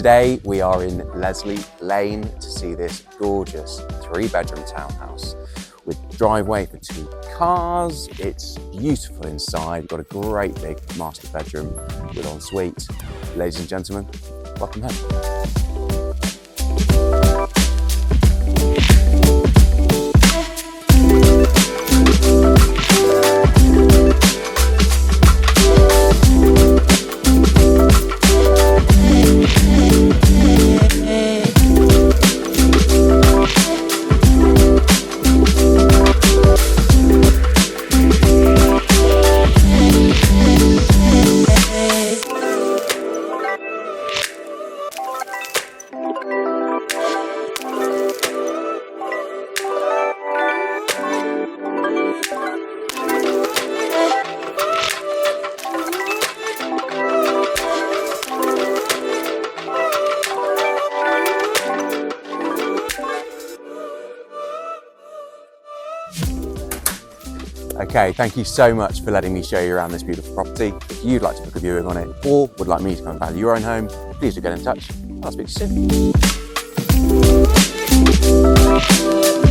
Today we are in Lesley Lane to see this gorgeous 3-bedroom townhouse with driveway for 2 cars. It's beautiful inside, got a great big master bedroom with ensuite. Ladies and gentlemen, welcome home. Okay, thank you so much for letting me show you around this beautiful property. If you'd like to book a viewing on it or would like me to come and value your own home, please do get in touch. I'll speak to you soon.